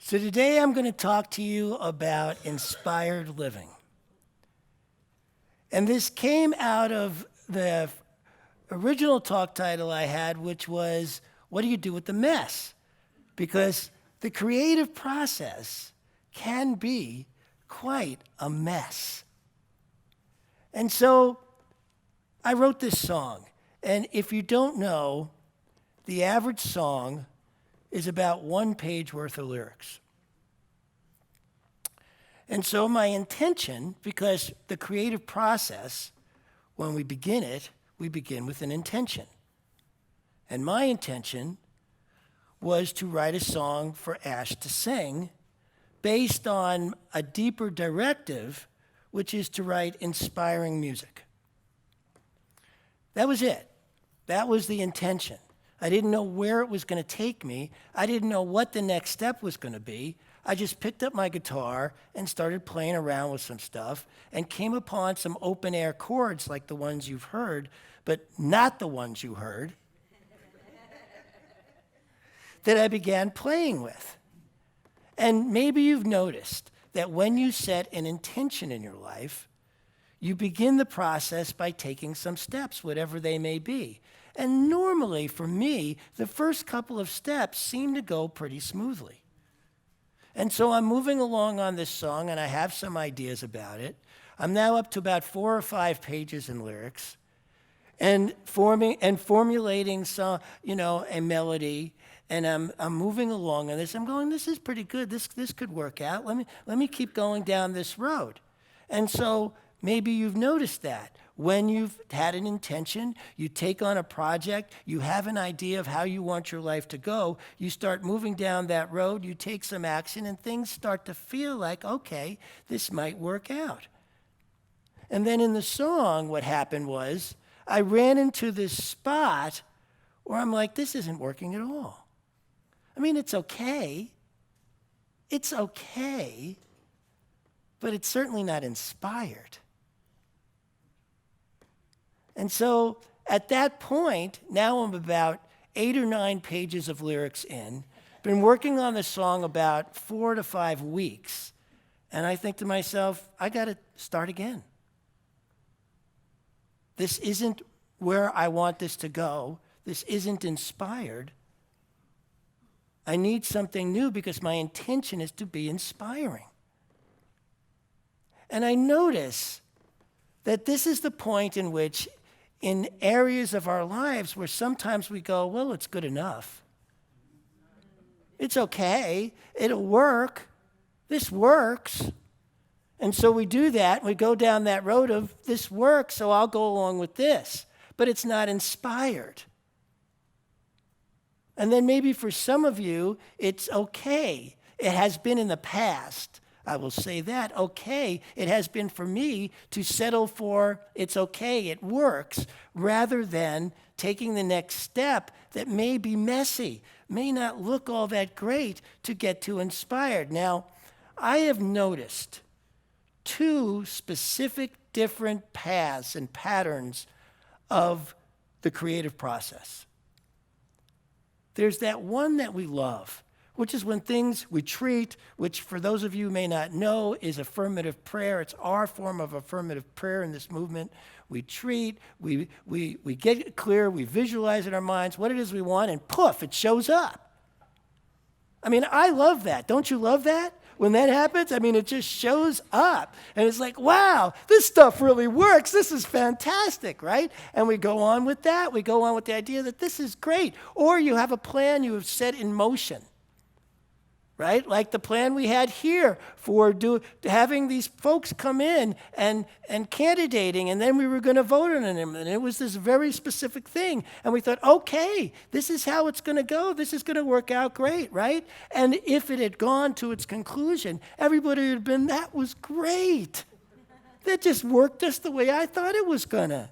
So today I'm going to talk to you about inspired living. And this came out of the original talk title I had, which was, what do you do with the mess? Because the creative process can be quite a mess. And so I wrote this song. And if you don't know, the average song is about 1 page worth of lyrics. And so my intention, because the creative process, when we begin it, we begin with an intention. And my intention was to write a song for Ash to sing based on a deeper directive, which is to write inspiring music. That was it. That was the intention. I didn't know where it was going to take me. I didn't know what the next step was going to be. I just picked up my guitar and started playing around with some stuff and came upon some open air chords like the ones you've heard, but not the ones you heard, that I began playing with. And maybe you've noticed that when you set an intention in your life, you begin the process by taking some steps, whatever they may be. And normally, for me, the first couple of steps seem to go pretty smoothly. And so I'm moving along on this song, and I have some ideas about it. I'm now up to about 4 or 5 pages in lyrics, and formulating some, a melody. And I'm moving along on this. I'm going, this is pretty good. This could work out. Let me keep going down this road. And so maybe you've noticed that. When you've had an intention, you take on a project, you have an idea of how you want your life to go, you start moving down that road, you take some action, and things start to feel like, okay, this might work out. And then in the song, what happened was, I ran into this spot where I'm like, this isn't working at all. I mean, it's okay, but it's certainly not inspired. And so at that point, now I'm about 8 or 9 pages of lyrics in, been working on the song about 4 to 5 weeks, and I think to myself, I got to start again. This isn't where I want this to go. This isn't inspired. I need something new because my intention is to be inspiring. And I notice that this is the point in which, in areas of our lives where sometimes we go, well, it's good enough. It's okay. It'll work. This works. And so we do that. We go down that road of this works, so I'll go along with this. But it's not inspired. And then maybe for some of you, it's okay. It has been in the past. I will say that, okay, it has been for me to settle for it's okay, it works, rather than taking the next step that may be messy, may not look all that great to get to inspired. Now, I have noticed 2 specific different paths and patterns of the creative process. There's that one that we love, which is when we treat, which for those of you who may not know is affirmative prayer. It's our form of affirmative prayer in this movement. We treat, we get clear, we visualize in our minds what it is we want, and poof, it shows up. I mean, I love that. Don't you love that? When that happens, I mean, it just shows up. And it's like, wow, this stuff really works. This is fantastic, right? And we go on with that. We go on with the idea that this is great. Or you have a plan you have set in motion. Right? Like the plan we had here for having these folks come in and candidating, and then we were going to vote on them. And it was this very specific thing. And we thought, okay, this is how it's going to go. This is going to work out great, right? And if it had gone to its conclusion, everybody would have been, that was great. That just worked just the way I thought it was going to.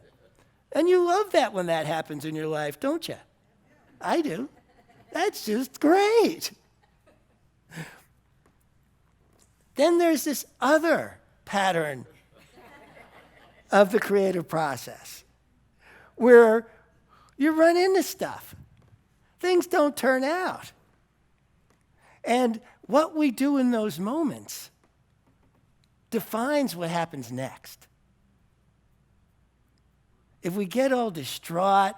And you love that when that happens in your life, don't you? I do. That's just great. Then there's this other pattern of the creative process where you run into stuff. Things don't turn out. And What we do in those moments defines what happens next. If we get all distraught,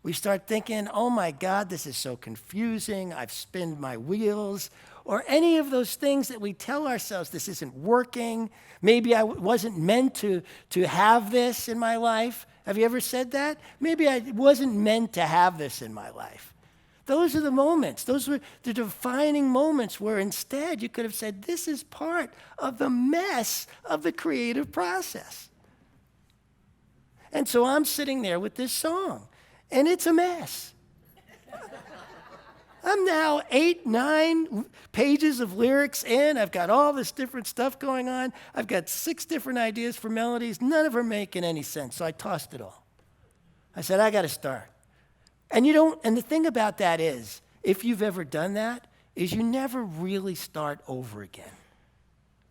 we start thinking, oh my God, this is so confusing, I've spinned my wheels, or any of those things that we tell ourselves, this isn't working, maybe I wasn't meant to have this in my life. Have you ever said that? Maybe I wasn't meant to have this in my life. Those are the moments. Those were the defining moments where instead you could have said, this is part of the mess of the creative process. And so I'm sitting there with this song, and it's a mess. I'm now 8, 9 pages of lyrics in. I've got all this different stuff going on. I've got 6 different ideas for melodies. None of them making any sense, so I tossed it all. I said, I got to start. And the thing about that is, if you've ever done that, is you never really start over again.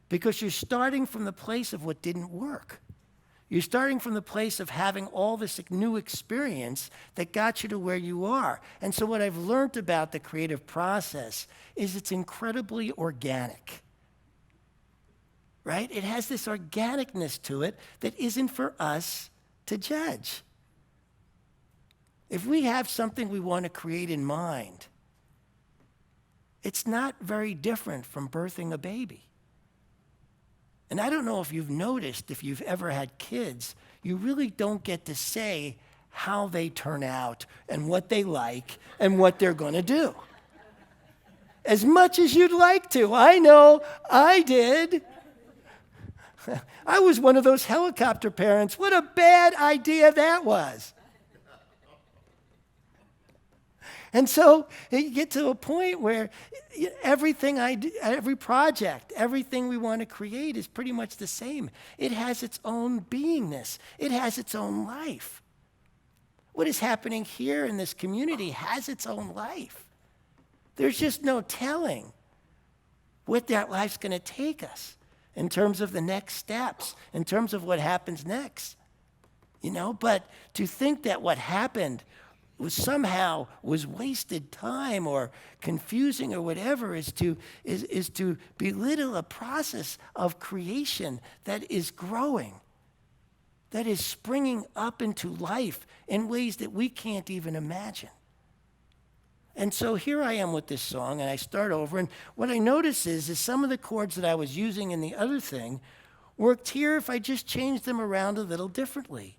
Because you're starting from the place of what didn't work. You're starting from the place of having all this new experience that got you to where you are. And so what I've learned about the creative process is it's incredibly organic. Right? It has this organicness to it that isn't for us to judge. If we have something we want to create in mind, it's not very different from birthing a baby. And I don't know if you've noticed, if you've ever had kids, you really don't get to say how they turn out and what they like and what they're going to do. As much as you'd like to. I know I did. I was one of those helicopter parents. What a bad idea that was. And so you get to a point where everything I do, every project, everything we want to create is pretty much the same. It has its own beingness. It has its own life. What is happening here in this community has its own life. There's just no telling what that life's going to take us in terms of the next steps, in terms of what happens next. But to think that what happened somehow was wasted time or confusing or whatever is to belittle a process of creation that is growing, that is springing up into life in ways that we can't even imagine. And so here I am with this song, and I start over, and what I notice is some of the chords that I was using in the other thing worked here if I just changed them around a little differently.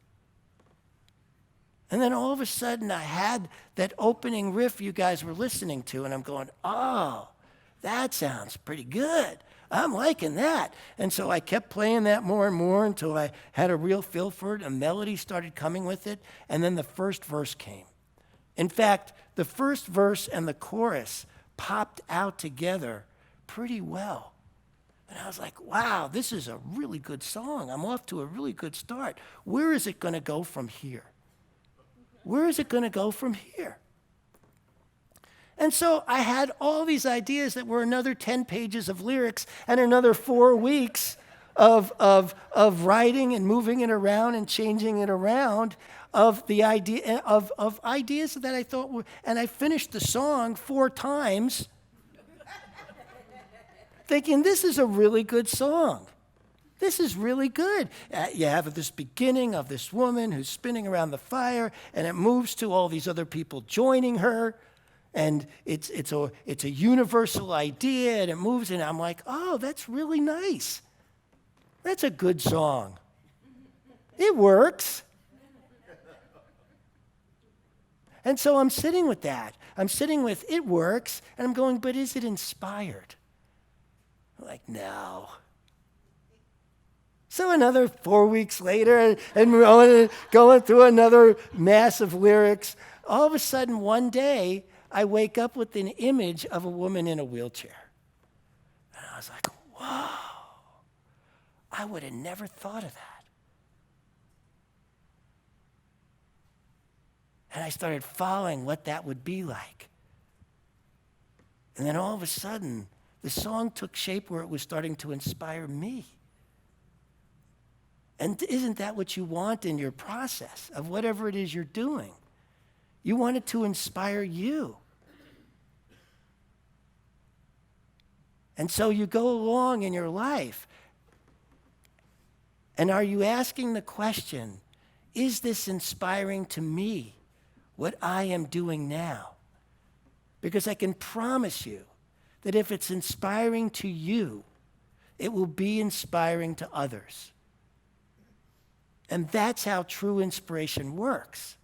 And then all of a sudden, I had that opening riff you guys were listening to, and I'm going, oh, that sounds pretty good. I'm liking that. And so I kept playing that more and more until I had a real feel for it. A melody started coming with it, and then the first verse came. In fact, the first verse and the chorus popped out together pretty well. And I was like, wow, this is a really good song. I'm off to a really good start. Where is it going to go from here? Where is it going to go from here? And so I had all these ideas that were another 10 pages of lyrics and another 4 weeks of writing and moving it around and changing it around of the idea of ideas that I thought were, and I finished the song 4 times thinking this is a really good song. This is really good. You have this beginning of this woman who's spinning around the fire, and it moves to all these other people joining her, and it's a universal idea, and it moves, and I'm like, oh, that's really nice. That's a good song. It works. And so I'm sitting with that. I'm sitting with it works, and I'm going, but is it inspired? I'm like, no. So another 4 weeks later, and we're going through another mass of lyrics. All of a sudden, one day, I wake up with an image of a woman in a wheelchair. And I was like, whoa, I would have never thought of that. And I started following what that would be like. And then all of a sudden, the song took shape where it was starting to inspire me. And isn't that what you want in your process of whatever it is you're doing? You want it to inspire you. And so you go along in your life, and are you asking the question, is this inspiring to me, what I am doing now? Because I can promise you that if it's inspiring to you, it will be inspiring to others. And that's how true inspiration works.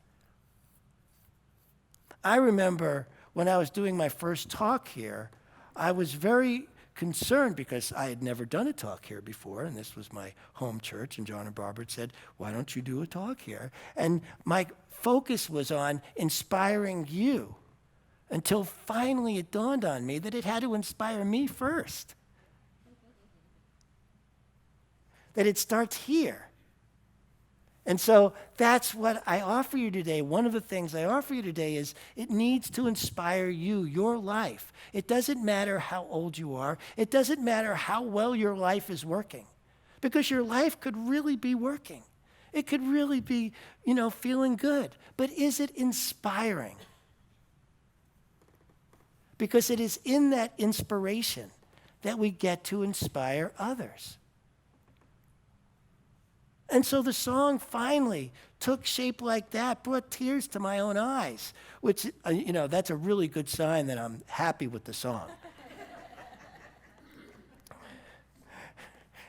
I remember when I was doing my first talk here, I was very concerned because I had never done a talk here before, and this was my home church, and John and Barbara had said, why don't you do a talk here? And my focus was on inspiring you until finally it dawned on me that it had to inspire me first. That it starts here. And so that's what I offer you today. One of the things I offer you today is it needs to inspire you, your life. It doesn't matter how old you are. It doesn't matter how well your life is working. Because your life could really be working. It could really be, feeling good. But is it inspiring? Because it is in that inspiration that we get to inspire others. And so the song finally took shape like that, brought tears to my own eyes, which, that's a really good sign that I'm happy with the song.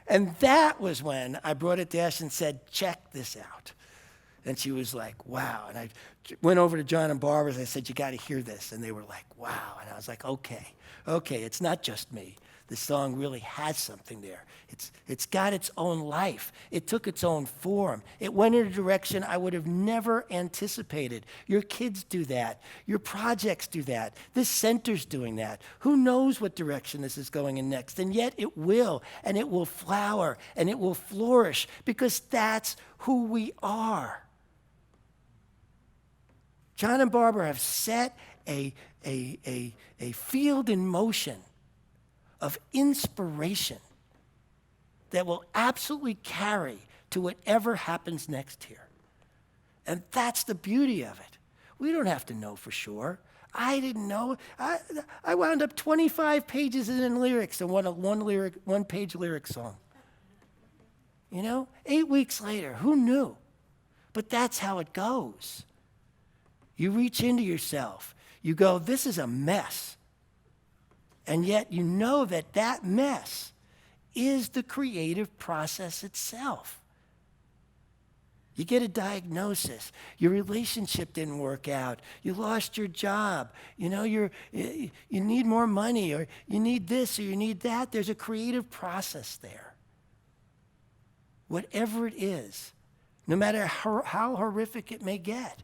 And that was when I brought it to Ash and said, check this out. And she was like, wow. And I went over to John and Barbara and I said, you got to hear this. And they were like, wow. And I was like, okay, it's not just me. The song really has something there. It's got its own life. It took its own form. It went in a direction I would have never anticipated. Your kids do that. Your projects do that. This center's doing that. Who knows what direction this is going in next? And yet it will, and it will flower, and it will flourish, because that's who we are. John and Barbara have set a field in motion of inspiration that will absolutely carry to whatever happens next here. And that's the beauty of it. We don't have to know for sure. I didn't know. I wound up 25 pages in lyrics and one-page lyric song. 8 weeks later, who knew? But that's how it goes. You reach into yourself. You go, this is a mess. And yet you know that mess is the creative process itself. You get a diagnosis. Your relationship didn't work out. You lost your job. You need more money, or you need this, or you need that. There's a creative process there. Whatever it is, no matter how horrific it may get,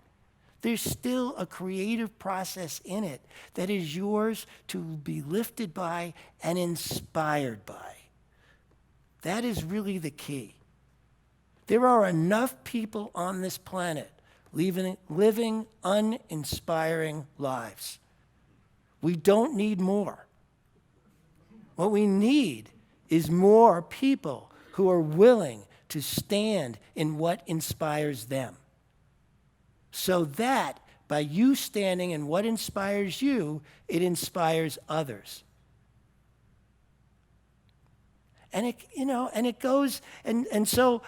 there's still a creative process in it that is yours to be lifted by and inspired by. That is really the key. There are enough people on this planet living uninspiring lives. We don't need more. What we need is more people who are willing to stand in what inspires them. So that by you standing in what inspires you, it inspires others. And it goes, and so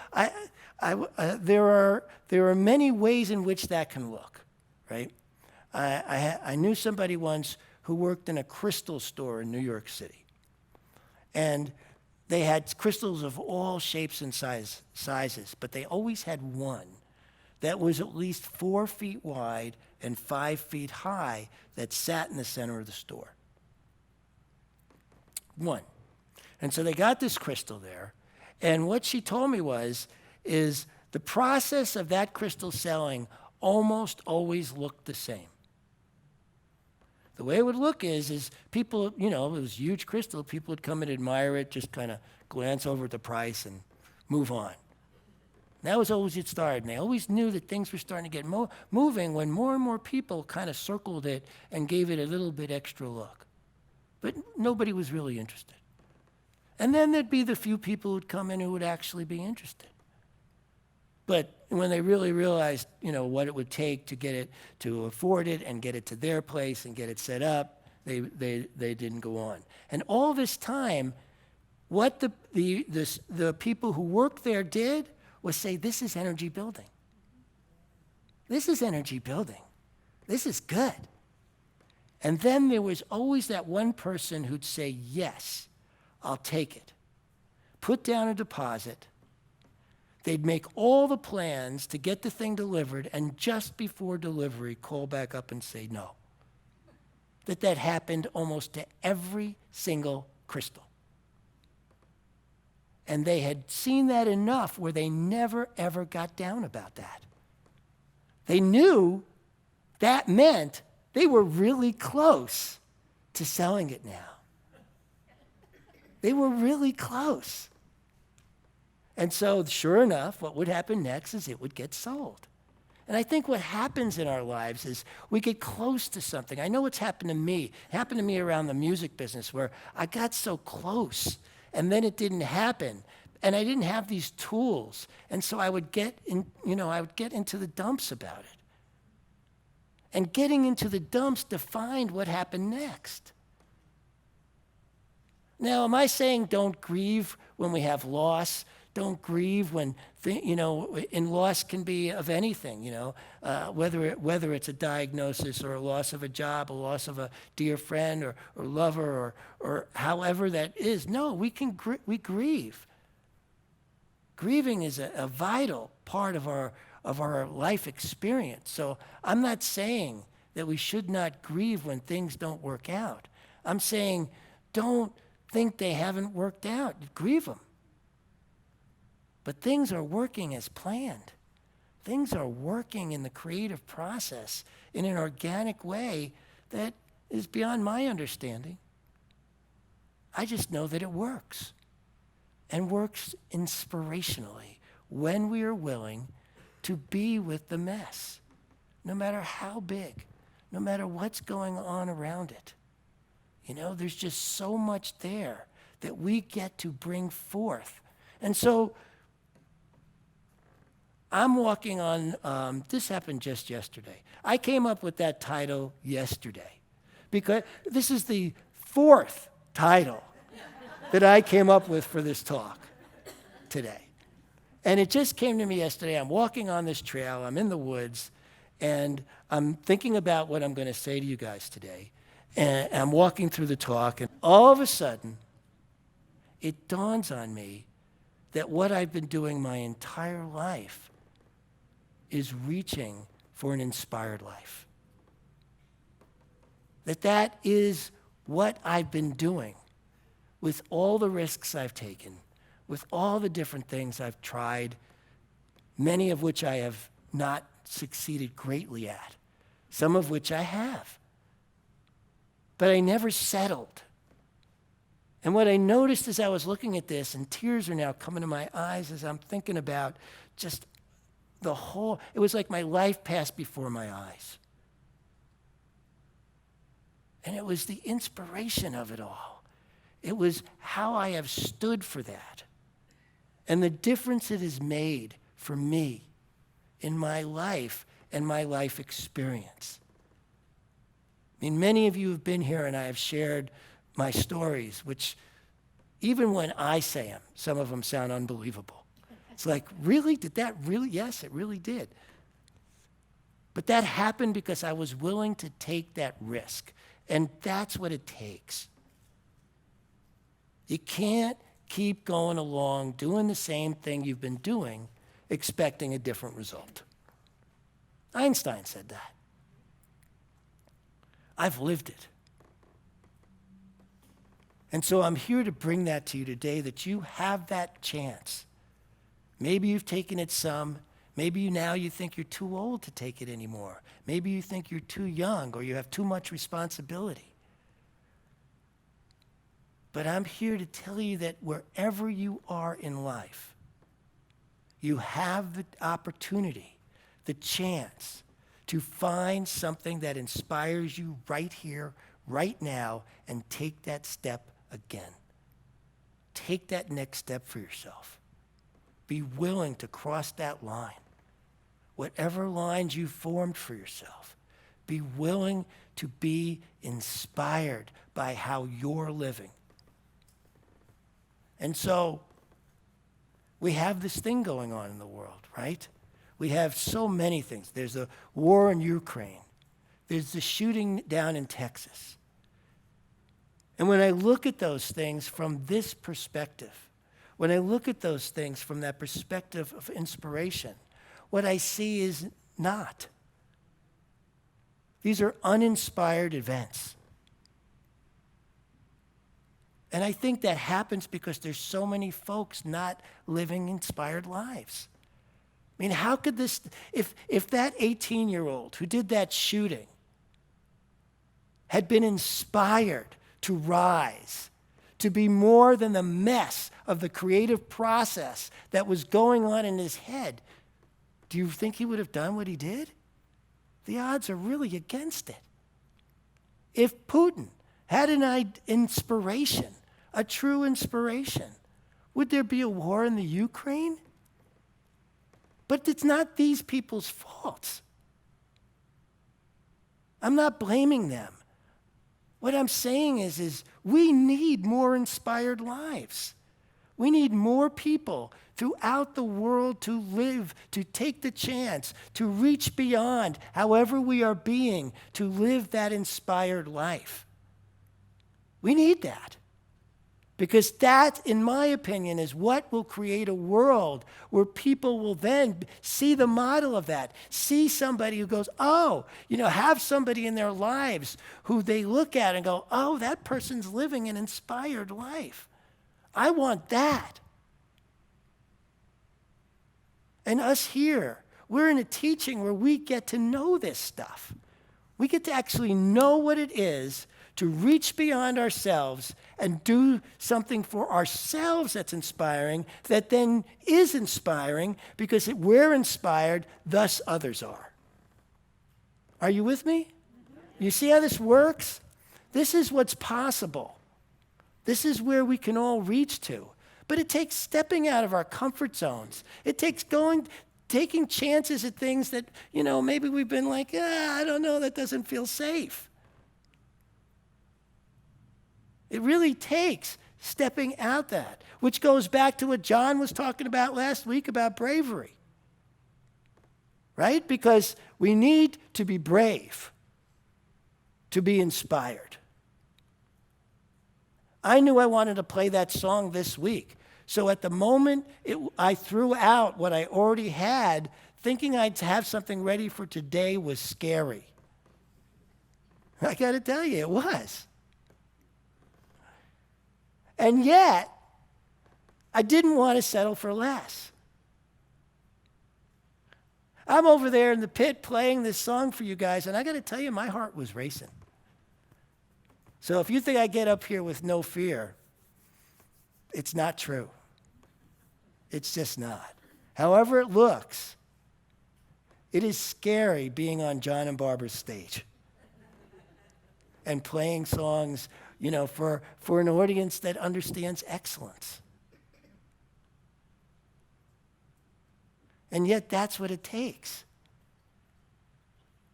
there are many ways in which that can look, right? I knew somebody once who worked in a crystal store in New York City, and they had crystals of all shapes and sizes, but they always had one that was at least 4 feet wide and 5 feet high that sat in the center of the store. One. And so they got this crystal there, and what she told me is the process of that crystal selling almost always looked the same. The way it would look is people, it was a huge crystal, people would come and admire it, just kind of glance over at the price and move on. That was always it started, and they always knew that things were starting to get moving when more and more people kind of circled it and gave it a little bit extra look. But nobody was really interested. And then there'd be the few people who'd come in who would actually be interested. But when they really realized, what it would take to get it, to afford it and get it to their place and get it set up, they didn't go on. And all this time, what the people who worked there did was say, this is energy building. This is energy building. This is good. And then there was always that one person who'd say, yes, I'll take it. Put down a deposit. They'd make all the plans to get the thing delivered, and just before delivery, call back up and say no. That happened almost to every single crystal. And they had seen that enough where they never, ever got down about that. They knew that meant they were really close to selling it now. They were really close. And so, sure enough, what would happen next is it would get sold. And I think what happens in our lives is we get close to something. I know what's happened to me. It happened to me around the music business where I got so close, and then it didn't happen. And I didn't have these tools. And so I would get into the dumps about it. And getting into the dumps defined what happened next. Now, am I saying don't grieve when we have loss? Don't grieve when, and loss can be of anything, whether it's a diagnosis or a loss of a job, a loss of a dear friend or lover or however that is. No, we grieve. Grieving is a vital part of our life experience. So I'm not saying that we should not grieve when things don't work out. I'm saying don't think they haven't worked out. Grieve them. But things are working as planned. Things are working in the creative process in an organic way that is beyond my understanding. I just know that it works, and works inspirationally when we are willing to be with the mess, no matter how big, no matter what's going on around it. There's just so much there that we get to bring forth. And so I'm walking on, this happened just yesterday. I came up with that title yesterday because this is the fourth title that I came up with for this talk today. And it just came to me yesterday. I'm walking on this trail, I'm in the woods, and I'm thinking about what I'm going to say to you guys today. And I'm walking through the talk, and all of a sudden, it dawns on me that what I've been doing my entire life is reaching for an inspired life. That is what I've been doing with all the risks I've taken, with all the different things I've tried, many of which I have not succeeded greatly at, some of which I have. But I never settled. And what I noticed as I was looking at this, and tears are now coming to my eyes as I'm thinking about just it was like my life passed before my eyes. And it was the inspiration of it all. It was how I have stood for that. And the difference it has made for me in my life and my life experience. Many of you have been here and I have shared my stories, which even when I say them, some of them sound unbelievable. It's like, really? Did that really? Yes, it really did. But that happened because I was willing to take that risk. And that's what it takes. You can't keep going along doing the same thing you've been doing, expecting a different result. Einstein said that. I've lived it. And so I'm here to bring that to you today, that you have that chance. Maybe you've taken it some. Maybe you think you're too old to take it anymore. Maybe you think you're too young or you have too much responsibility. But I'm here to tell you that wherever you are in life, you have the opportunity, the chance to find something that inspires you right here, right now, and take that step again. Take that next step for yourself. Be willing to cross that line. Whatever lines you formed for yourself, Be willing to be inspired by how you're living. And so we have this thing going on in the world, right? We have so many things. There's a war in Ukraine. There's the shooting down in Texas. And when I look at those things from this perspective, when I look at those things from that perspective of inspiration, what I see is not. These are uninspired events. And I think that happens because there's so many folks not living inspired lives. I mean, how could this, if that 18-year-old who did that shooting had been inspired to rise, to be more than the mess of the creative process that was going on in his head, do you think he would have done what he did? The odds are really against it. If Putin had an inspiration, a true inspiration, would there be a war in the Ukraine? But it's not these people's faults. I'm not blaming them. What I'm saying is we need more inspired lives. We need more people throughout the world to live, to take the chance, to reach beyond however we are being, to live that inspired life. We need that. Because that, in my opinion, is what will create a world where people will then see the model of that, see somebody who goes, oh, have somebody in their lives who they look at and go, oh, that person's living an inspired life. I want that. And us here, we're in a teaching where we get to know this stuff. We get to actually know what it is to reach beyond ourselves and do something for ourselves that's inspiring, that then is inspiring because we're inspired, thus others are. Are you with me? You see how this works? This is what's possible. This is where we can all reach to. But it takes stepping out of our comfort zones. It takes taking chances at things that, maybe we've been like, I don't know, that doesn't feel safe. It really takes stepping out that, which goes back to what John was talking about last week about bravery. Right? Because we need to be brave to be inspired. I knew I wanted to play that song this week. So at the moment, I threw out what I already had, thinking I'd have something ready for today was scary. I got to tell you, it was. And yet, I didn't want to settle for less. I'm over there in the pit playing this song for you guys, and I got to tell you, my heart was racing. So if you think I get up here with no fear, it's not true. It's just not. However it looks, it is scary being on John and Barbara's stage and playing songs for an audience that understands excellence. And yet that's what it takes,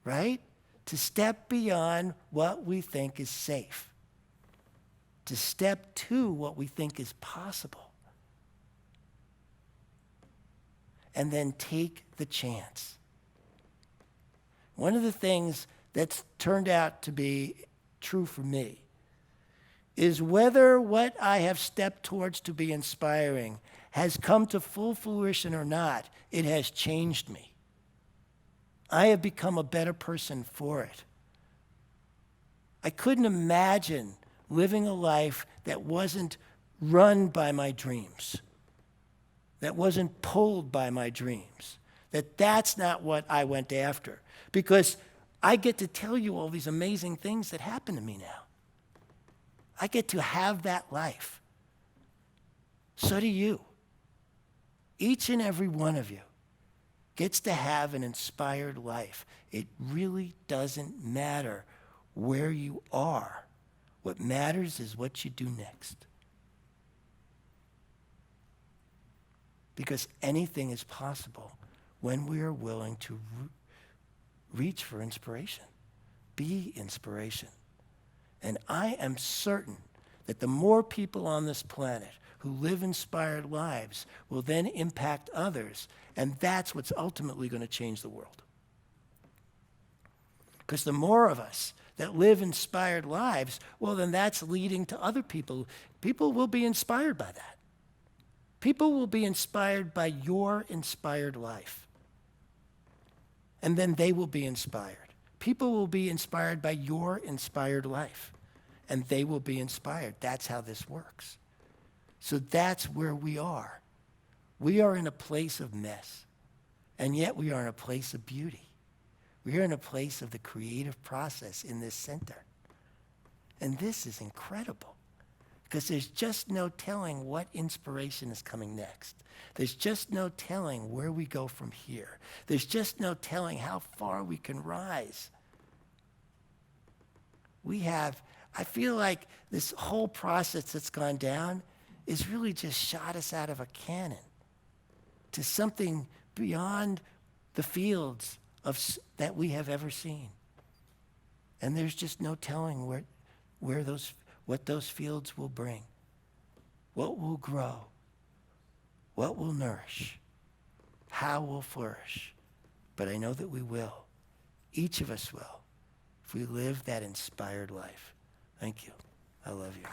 right? To step beyond what we think is safe, to step to what we think is possible, and then take the chance. One of the things that's turned out to be true for me is whether what I have stepped towards to be inspiring has come to full fruition or not, it has changed me. I have become a better person for it. I couldn't imagine living a life that wasn't run by my dreams, that wasn't pulled by my dreams, that's not what I went after. Because I get to tell you all these amazing things that happen to me now. I get to have that life. So do you. Each and every one of you gets to have an inspired life. It really doesn't matter where you are. What matters is what you do next. Because anything is possible when we are willing to reach for inspiration. Be inspiration. And I am certain that the more people on this planet who live inspired lives will then impact others, and that's what's ultimately going to change the world. Because the more of us that live inspired lives, well, then that's leading to other people. People will be inspired by that. People will be inspired by your inspired life. And then they will be inspired. People will be inspired by your inspired life. And they will be inspired. That's how this works. So that's where we are. We are in a place of mess. And yet we are in a place of beauty. We are in a place of the creative process in this center. And this is incredible. Because there's just no telling what inspiration is coming next. There's just no telling where we go from here. There's just no telling how far we can rise. I feel like this whole process that's gone down is really just shot us out of a cannon to something beyond the fields that we have ever seen. And there's just no telling what those fields will bring, what will grow, what will nourish, how we'll flourish. But I know that we will. Each of us will, if we live that inspired life. Thank you. I love you.